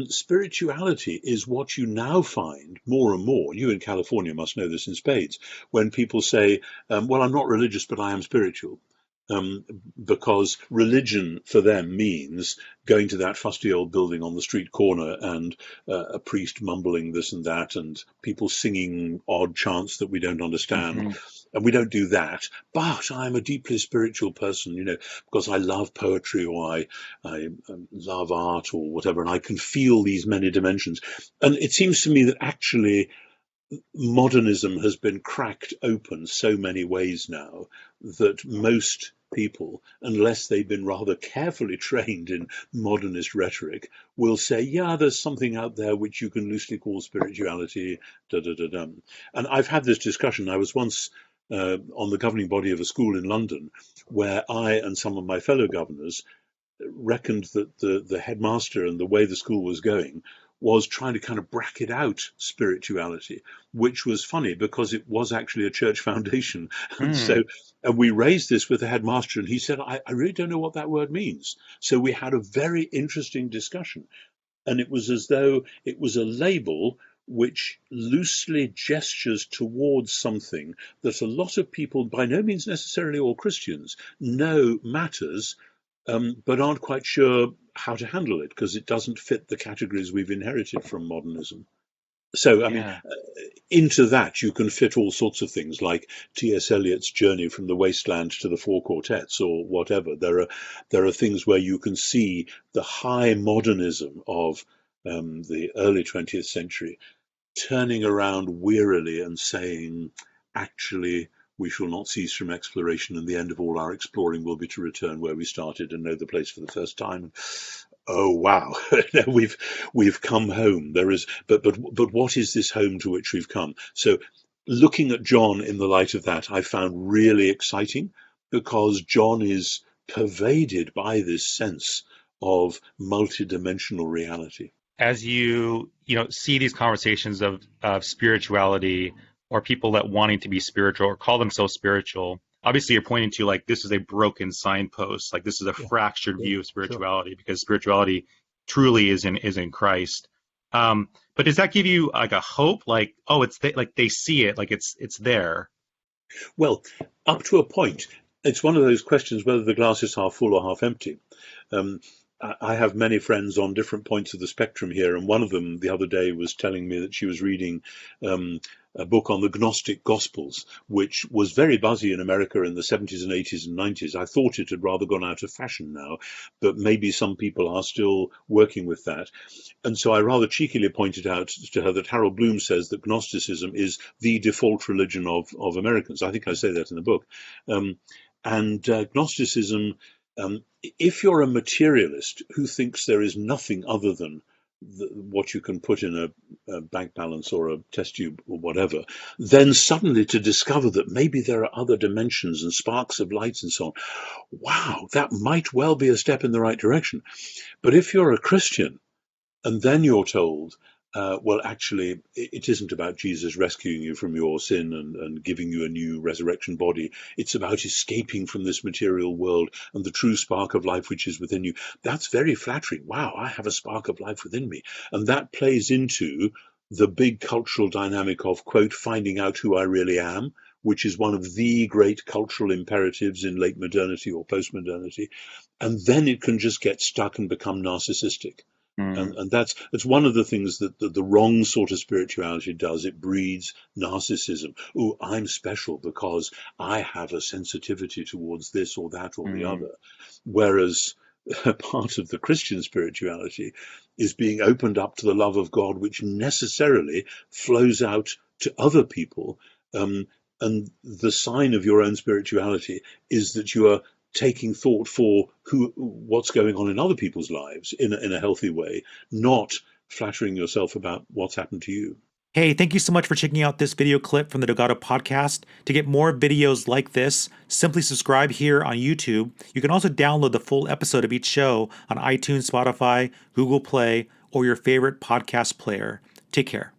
spirituality is what you now find more and more. You in California must know this in spades, when people say, well, I'm not religious, but I am spiritual. Um, because religion for them means going to that fusty old building on the street corner and a priest mumbling this and that and people singing odd chants that we don't understand. Hmm. And we don't do that. But I'm a deeply spiritual person, because I love poetry or I love art or whatever, and I can feel these many dimensions. And it seems to me that actually modernism has been cracked open so many ways now that most people, unless they've been rather carefully trained in modernist rhetoric, will say, yeah, there's something out there which you can loosely call spirituality, da da da da. And I've had this discussion. I was once on the governing body of a school in London where I and some of my fellow governors reckoned that the headmaster and the way the school was going was trying to kind of bracket out spirituality, which was funny because it was actually a church foundation. And Mm. so and we raised this with the headmaster, and he said, I really don't know what that word means. So we had a very interesting discussion. And it was as though it was a label which loosely gestures towards something that a lot of people, by no means necessarily all Christians, know matters, but aren't quite sure how to handle it because it doesn't fit the categories we've inherited from modernism. So, I mean, Yeah. into that you can fit all sorts of things like T.S. Eliot's Journey from the Wasteland to the Four Quartets or whatever. There are things where you can see the high modernism of the early 20th century turning around wearily and saying, actually, we shall not cease from exploration, and the end of all our exploring will be to return where we started and know the place for the first time. Oh wow, we've come home. There is, but what is this home to which we've come? So, looking at John in the light of that, I found really exciting because John is pervaded by this sense of multidimensional reality. As you see these conversations of spirituality or people that wanting to be spiritual or call themselves spiritual, obviously you're pointing to like this is a broken signpost, like this is a Yeah, fractured yeah, view of sure. spirituality because spirituality truly is in Christ. But does that give you like a hope, like oh, like they see it, like it's there? Well, up to a point, it's one of those questions whether the glass is half full or half empty. Um, I have many friends on different points of the spectrum here, and one of them the other day was telling me that she was reading um, a book on the Gnostic Gospels, which was very buzzy in America in the 70s and 80s and 90s. I thought it had rather gone out of fashion now, but maybe some people are still working with that. And so I rather cheekily pointed out to her that Harold Bloom says that Gnosticism is the default religion of Americans. I think I say that in the book. Um, and Gnosticism, if you're a materialist who thinks there is nothing other than what you can put in a bank balance or a test tube or whatever, then suddenly to discover that maybe there are other dimensions and sparks of light and so on, wow, that might well be a step in the right direction. But if you're a Christian, and then you're told, well, actually, it isn't about Jesus rescuing you from your sin and giving you a new resurrection body. It's about escaping from this material world and the true spark of life which is within you. That's very flattering. Wow, I have a spark of life within me. And that plays into the big cultural dynamic of, quote, finding out who I really am, which is one of the great cultural imperatives in late modernity or post-modernity. And then it can just get stuck and become narcissistic. Mm. And that's one of the things that the wrong sort of spirituality does. It breeds narcissism. Oh, I'm special because I have a sensitivity towards this or that or the Mm. other. Whereas part of the Christian spirituality is being opened up to the love of God, which necessarily flows out to other people. Um, and the sign of your own spirituality is that you are taking thought for what's going on in other people's lives in a healthy way, not flattering yourself about what's happened to you. Hey, thank you so much for checking out this video clip from the Dogado podcast. To get more videos like this, simply subscribe here on YouTube. You can also download the full episode of each show on iTunes, Spotify, Google Play, or your favorite podcast player. Take care.